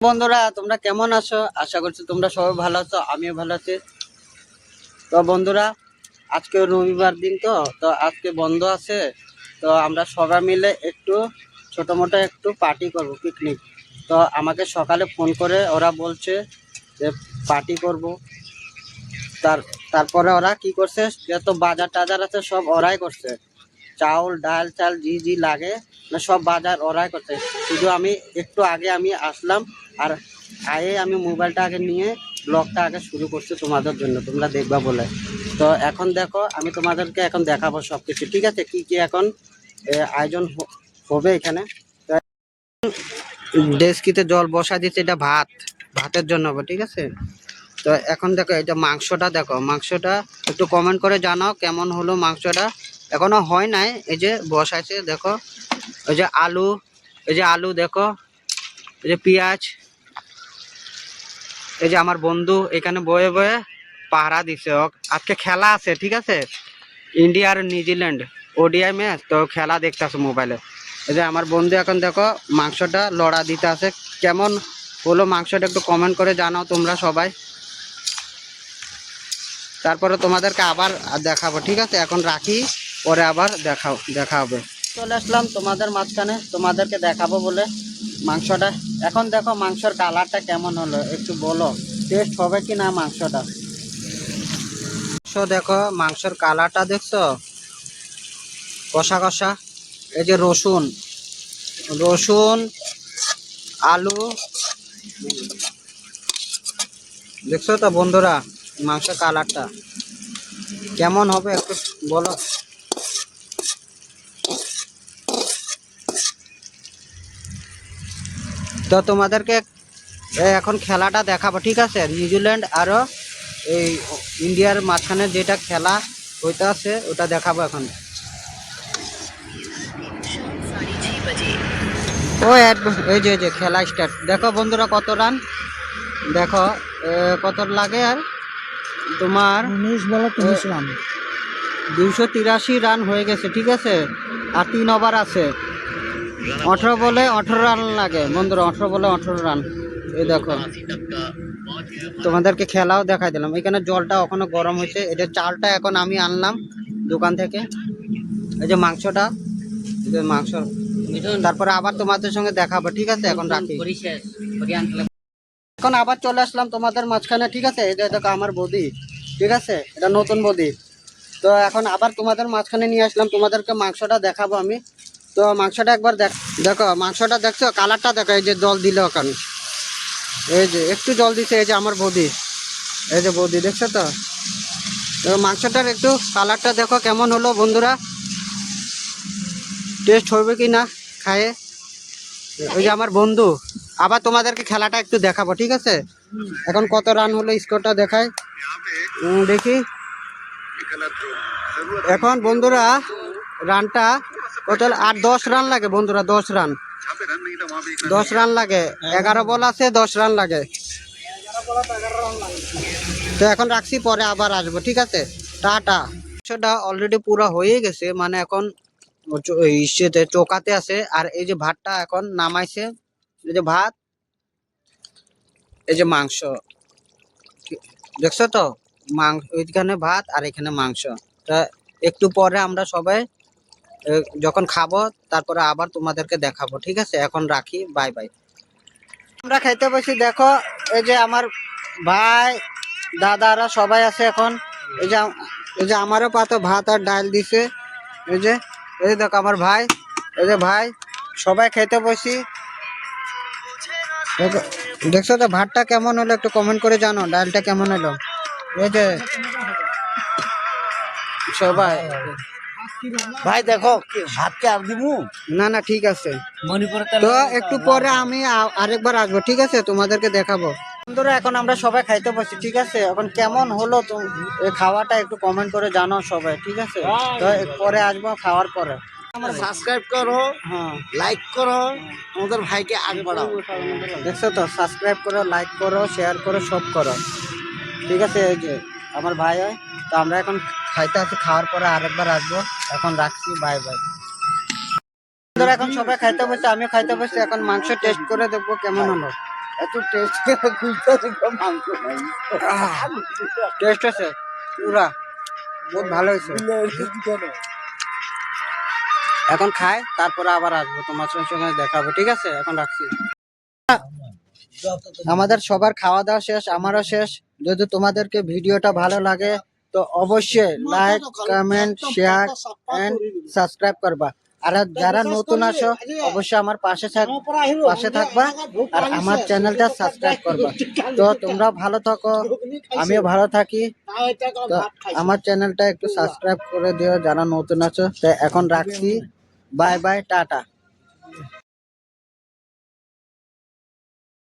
বন্ধুরা তোমরা কেমন আছো? আশা করছি তোমরা সবাই ভালো আছো, আমিও ভালো আছি। তো বন্ধুরা আজকে রবিবার দিন, তো আজকে বন্ধ আছে। তো আমরা সবাই মিলে একটু ছোট মোটো একটু পার্টি করব, পিকনিক। তো আমাকে সকালে ফোন করে ওরা বলছে যে পার্টি করব। তারপরে ওরা কি করছে, যত বাজার টাজার আছে সব ওরাই করছে। চাউল ডাল চাল জি জি লাগে না সব বাজার ওরাই করছে। শুধু আমি একটু আগে আমি আসলাম, আর আমি মোবাইলটা আগে নিয়ে ব্লগটা আগে শুরু করছি তোমাদের জন্য, তোমরা দেখবা বলে। তো এখন দেখো আমি তোমাদেরকে এখন দেখাবো সব কিছু, ঠিক আছে? কি কি এখন আয়োজন হবে এখানে। ডেস্কিতে জল বসা দিচ্ছে, এটা ভাতের জন্য হবে, ঠিক আছে? তো এখন দেখো এটা মাংসটা, দেখো মাংসটা একটু কমেন্ট করে জানাও কেমন হলো মাংসটা। এখনো হয় নাই, এই যে বসাইছে দেখো। এই যে আলু, এই যে আলু দেখো, এই যে পেঁয়াজ, এই যে আমার বন্ধু এখানে বয়ে বয়ে পাহারা দিছে। আজকে খেলা আছে, ঠিক আছে? ইন্ডিয়া আর নিউজিল্যান্ড ওডিআই ম্যাচ, তো খেলা দেখতে আছে মোবাইলে। এই যে আমার বন্ধু এখন দেখো মাংসটা লড়া দিতে আছে। কেমন হলো মাংসটা একটু কমেন্ট করে জানাও তোমরা সবাই। তারপরে তোমাদেরকে আবার দেখাবো, ঠিক আছে? এখন রাখি, পরে আবার দেখা হবে। চলে আসলাম তোমাদের মাঝখানে তোমাদেরকে দেখাবো বলে মাংসটা। এখন দেখো মাংসর কালারটা কেমন হলো একটু বলো, টেস্ট হবে কি না মাংসটা। দেখো মাংসর কালারটা দেখছো, কষা কষা। এই যে রসুন রসুন আলু, দেখছো তো বন্ধুরা মাংসের কালারটা কেমন হবে একটু বলো। তো তোমাদেরকে এখন খেলাটা দেখাবো, ঠিক আছে? নিউজিল্যান্ড আরও এই ইন্ডিয়ার মাঝখানে যেটা খেলা হইতে আছে ওটা দেখাবো এখন। ও এই যে খেলা স্টার্ট, দেখো বন্ধুরা কত রান দেখো, কত লাগে। আর তোমার 283 রান হয়ে গেছে, ঠিক আছে? আর 3 ওভার আছে, 18 বলে 18 রান লাগে বন্ধুরা, 18 বলে 18 রান। এই দেখো তোমাদেরকে খেলাও দেখাই দিলাম। এখানে জলটা এখনো গরম হয়েছে, এটা চালটা এখন আমি আনলাম দোকান থেকে। এই যে মাংসটা, মাংস তারপরে আবার তোমাদের সঙ্গে দেখাবো, ঠিক আছে? এখন রাখি, এখন আবার চলে আসলাম তোমাদের মাঝখানে, ঠিক আছে? এটা দেখো আমার বৌদি, ঠিক আছে? এটা নতুন বৌদি। তো এখন আবার তোমাদের মাঝখানে নিয়ে আসলাম, তোমাদেরকে মাংসটা দেখাবো আমি। তো মাংসটা একবার দেখো মাংসটা দেখছো, কালারটা দেখো। এই যে জল দিল এখন, এই যে একটু জল দিছে, এই যে আমার বৌদি, এই যে বৌদি দেখছো তো। মাংসটার একটু কালারটা দেখো কেমন হলো বন্ধুরা, টেস্ট হবে কি না খায়ে। ওই যে আমার বন্ধু, আবার তোমাদেরকে খেলাটা একটু দেখাবো, ঠিক আছে? এখন কত রান হলো স্কোরটা দেখায় দেখি। এখন বন্ধুরা রানটা কত, আর 10 রান লাগে বন্ধুরা, 10 রান, 10 রান লাগে। 11 বল আছে, 10 রান লাগে। তো এখন রাখছি, পরে আবার আসবো, ঠিক আছে? টাটা। সেটা অলরেডি পুরো হয়ে গেছে, মানে এখন ইসেতে চৌকাতে আছে। আর এই যে ভাতটা এখন নামাইছে, এই যে ভাত, এই যে মাংস, দেখছো তো? ওইখানে ভাত আর এখানে মাংস। তা একটু পরে আমরা সবাই যখন খাবো তারপরে আবার তোমাদেরকে দেখাবো, ঠিক আছে? এখন রাখি, বাই বাই। আমরা খাইতে বসি, দেখো এই যে আমার ভাই দাদারা সবাই আছে এখন। এই যে আমারও পাতো ভাত আর ডাল দিছে। এই যে দেখো আমার ভাই, এই যে ভাই সবাই খেতে বসি। দেখছো তো ভাতটা কেমন হলো একটু কমেন্ট করে জানো, ডালটা কেমন হলো। এই যে সবাই ভাই দেখো ভাতকে আর দিমু না না ঠিক আছে, তো একটু পরে আমি আরেকবার আসবো, ঠিক আছে? তোমাদেরকে দেখাবো বন্ধুরা। এখন আমরা সবাই খাইতে বসি, ঠিক আছে? এখন কেমন হলো তো এই খাওয়াটা একটু কমেন্ট করে জানাও সবাই, ঠিক আছে? তো পরে আসবো খাওয়ার পরে। সাবস্ক্রাইব করো, হ্যাঁ লাইক করো, আমাদের ভাইকে আগে বাড়াও। দেখছো তো, সাবস্ক্রাইব করো, লাইক করো, শেয়ার করো, সব করো, ঠিক আছে? এই যে আমার ভাই হয়। তো আমরা এখন খাইতে আছি, খাওয়ার পরে আরেকবার আসবো। এখন রাখছি, বাই বাই। এখন সবাই খাইতে বসে, আমিও খাইতে বসছি। এখন মাংস টেস্ট করে দেখবো কেমন হলো। এত টেস্ট খুঁজতে দেখো মাংস নাই টেস্ট আছে পুরা বহুত ভালো হয়েছে। এখন খাই তারপরে আবার আসবো তোমার সঙ্গে দেখাবো, ঠিক আছে? এখন রাখছি। আমাদের সবার খাওয়া দাওয়া শেষ, আমারও শেষ। যদি তোমাদেরকে ভিডিওটা ভালো লাগে তো অবশ্যই like, comment, share and subscribe করবা। আর যারা নতুন আসো অবশ্যই আমার পাশে থাকবা আর আমার চ্যানেলটা সাবস্ক্রাইব করবা। তো তোমরা ভালো থাকো, আমিও ভালো থাকি। তো আমার চ্যানেলটা একটু সাবস্ক্রাইব করে দিও যারা নতুন আছো। তো এখন রাখছি, বাই বাই, টাটা।